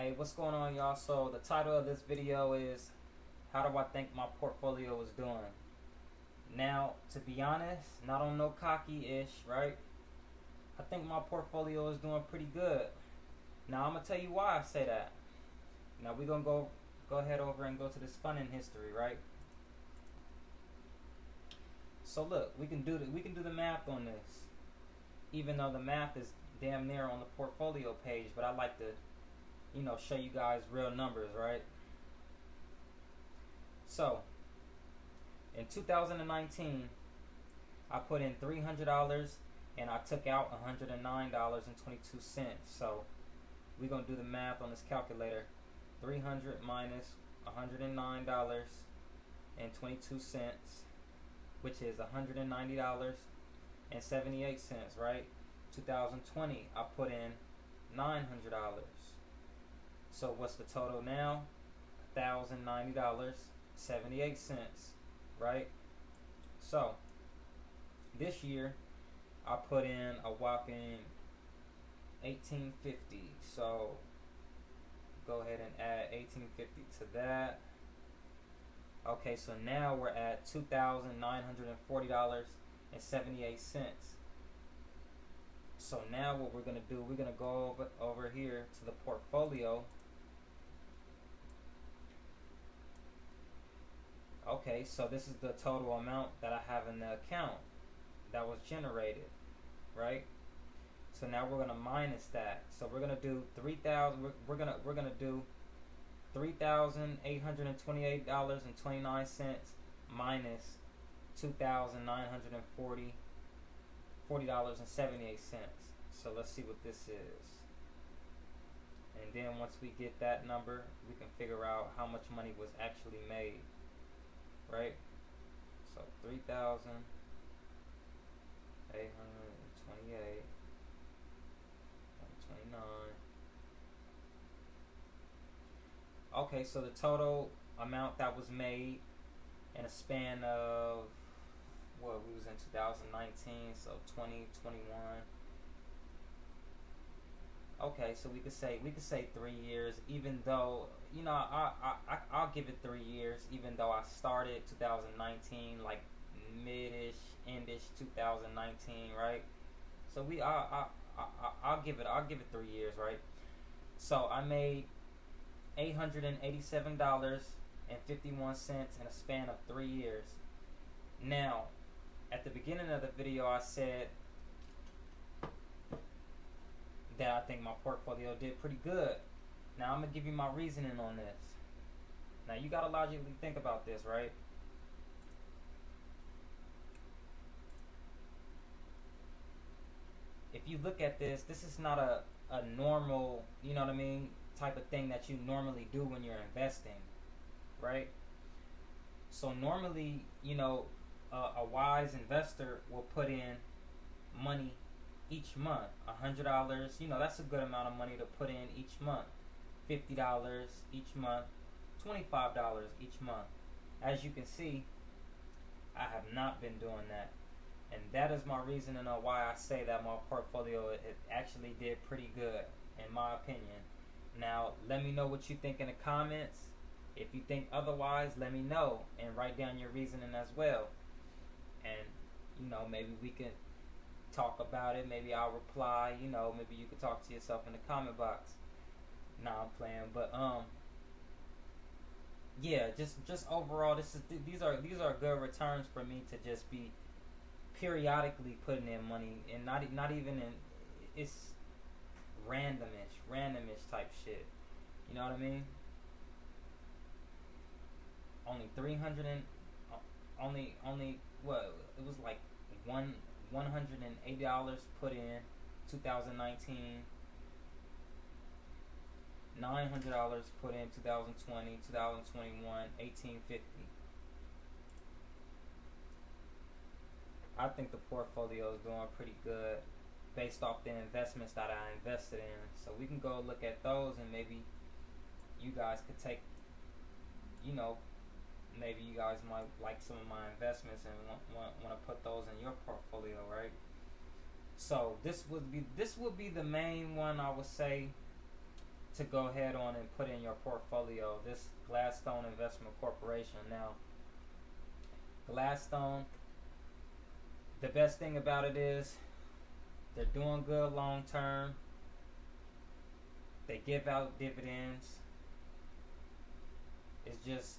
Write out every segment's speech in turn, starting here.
Hey, what's going on, y'all? So the title of this video is how do I think my portfolio is doing? Now, to be honest, not on no cocky-ish, right? I think my portfolio is doing pretty good. Now, I'm gonna tell you why I say that. Now, we're gonna go ahead over and go to this funding history, right? So look, we can do the math on this. Even though the math is damn near on the portfolio page, but I like to, show you guys real numbers, right? So, in 2019, I put in $300 and I took out $109.22. So, we're going to do the math on this calculator. 300 minus $109.22, which is $190.78, right? 2020, I put in $900. So what's the total now? $1,090.78, right? So this year I put in a whopping $1,850. So go ahead and add $1,850 to that. Okay, so now we're at $2,940.78. So now what we're gonna do, we're gonna go over here to the portfolio. Okay, so this is the total amount that I have in the account that was generated, right? So now we're gonna minus that. So we're gonna do 3,000. We're gonna do $3,828.29 minus $2,940.78. So let's see what this is. And then once we get that number, we can figure out how much money was actually made. Right? So 3,828.29. Okay, so the total amount that was made in a span of, well, we was in 2019, so 2021. Okay, so we could say 3 years, even though, I'll give it 3 years, even though I started 2019, like mid-ish, end-ish 2019, right? So I'll give it 3 years, right? So I made $887.51 in a span of 3 years. Now, at the beginning of the video, I said that I think my portfolio did pretty good. Now I'm gonna give you my reasoning on this. Now you gotta logically think about this, right? If you look at this, this is not a normal, you know what I mean, type of thing that you normally do when you're investing, right? So normally, a wise investor will put in money each month. $100, that's a good amount of money to put in each month. $50 each month, $25 each month. As you can see, I have not been doing that. And that is my reasoning on why I say that my portfolio, it actually did pretty good, in my opinion. Now, let me know what you think in the comments. If you think otherwise, let me know and write down your reasoning as well. And, maybe we can talk about it. Maybe I'll reply. Maybe you could talk to yourself in the comment box. Nah, I'm playing, but yeah, just overall, these are good returns for me to just be periodically putting in money, and not even in, it's randomish type shit. You know what I mean? Only 300 and only what, it was like $180 put in 2019, $900 put in 2020, 2021, $1,850. I think the portfolio is doing pretty good based off the investments that I invested in. So we can go look at those, and maybe you guys could take, maybe you guys might like some of my investments and want to put those in your portfolio, right? So this would be the main one, I would say, to go ahead on and put in your portfolio. This Gladstone Investment Corporation. Now, Gladstone, the best thing about it is they're doing good long term. They give out dividends. It's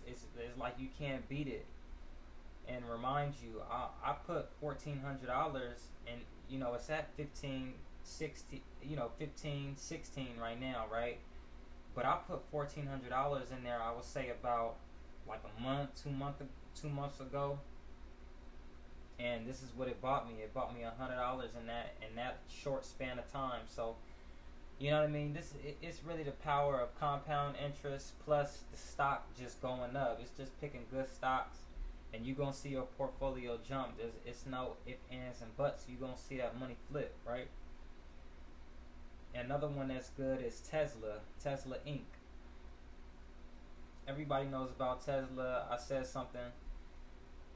like you can't beat it. And remind you, I put $1,400 and it's at 15, 16, 15, 16 right now, right? But I put $1,400 in there, I would say about like a month, 2 months ago. And this is what it bought me. It bought me $100 in that short span of time. So, you know what I mean? It's really the power of compound interest plus the stock just going up. It's just picking good stocks, and you're gonna see your portfolio jump. It's no ifs, ands, and buts. You're gonna see that money flip, right? Another one that's good is Tesla Inc. Everybody knows about Tesla. I said something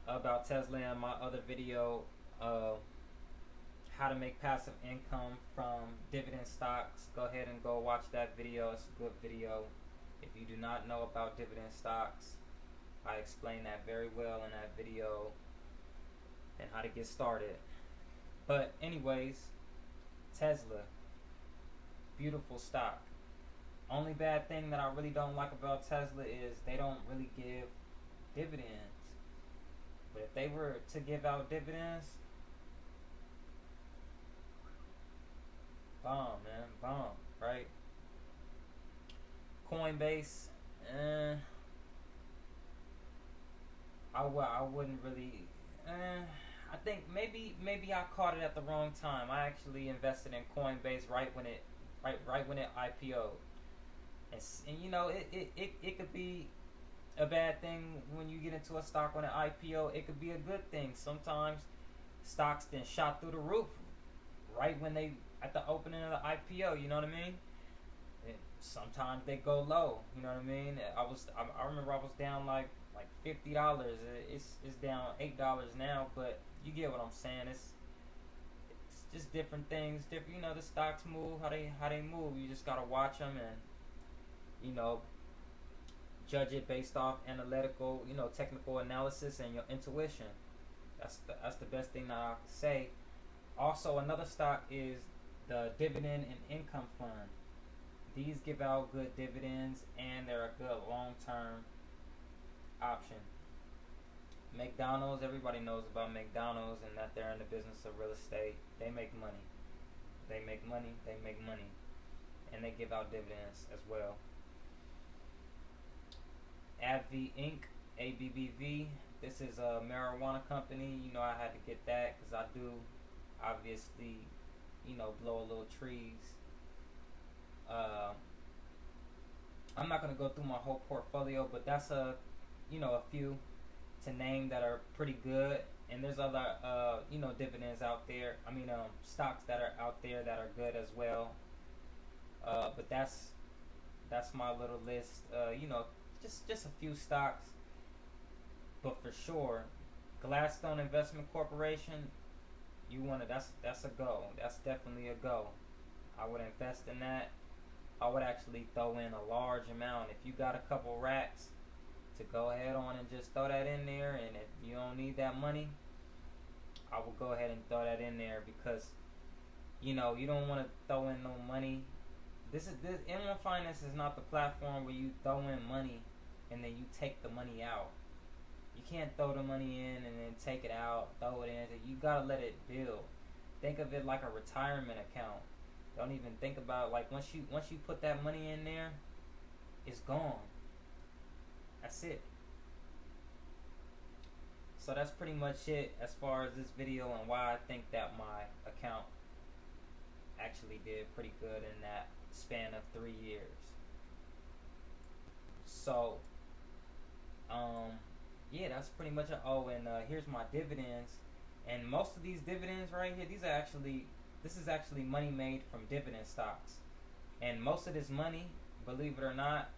about Tesla in my other video, how to make passive income from dividend stocks. Go ahead and go watch that video. It's a good video. If you do not know about dividend stocks, I explain that very well in that video and how to get started. But anyways, Tesla, beautiful stock. Only bad thing that I really don't like about Tesla is they don't really give dividends. But if they were to give out dividends, bomb, man, bomb, right? Coinbase, I wouldn't really. I think maybe I caught it at the wrong time. I actually invested in Coinbase right when it IPO'd, and it could be a bad thing when you get into a stock when it IPO. It could be a good thing. Sometimes stocks then shot through the roof right when they at the opening of the IPO. You know what I mean? And sometimes they go low. You know what I mean? I remember I was down like $50. It's down $8 now, but you get what I'm saying. It's just different things. Different, the stocks move how they move. You just gotta watch them and judge it based off analytical, technical analysis and your intuition. That's the best thing that I can say. Also, another stock is the Dividend and Income Fund. These give out good dividends and they're a good long-term option. McDonald's, everybody knows about McDonald's and that they're in the business of real estate. They make money. And they give out dividends as well. AbbVie Inc., ABBV. This is a marijuana company. I had to get that because I do obviously, blow a little trees. I'm not going to go through my whole portfolio, but that's a few to name that are pretty good. And there's other, dividends out there. Stocks that are out there that are good as well. But that's my little list. Just a few stocks. But for sure, Gladstone Investment Corporation, that's a go. That's definitely a go. I would invest in that. I would actually throw in a large amount. If you got a couple racks, to go ahead on and just throw that in there. And if you don't need that money, I will go ahead and throw that in there because you don't want to throw in no money. This M1 Finance is not the platform where you throw in money and then you take the money out. You can't throw the money in and then take it out, throw it in. You gotta let it build. Think of it like a retirement account. Don't even think about once you put that money in there, it's gone. That's it. So that's pretty much it as far as this video and why I think that my account actually did pretty good in that span of 3 years. So yeah, that's pretty much it. Oh, and here's my dividends. And most of these dividends right here, this is actually money made from dividend stocks. And most of this money, believe it or not,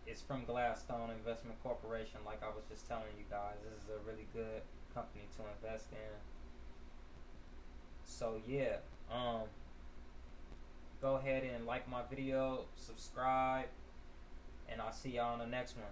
is from Gladstone Investment Corporation. Like I was just telling you guys, this is a really good company to invest in. So yeah, Go ahead and like my video, subscribe, and I'll see y'all on the next one.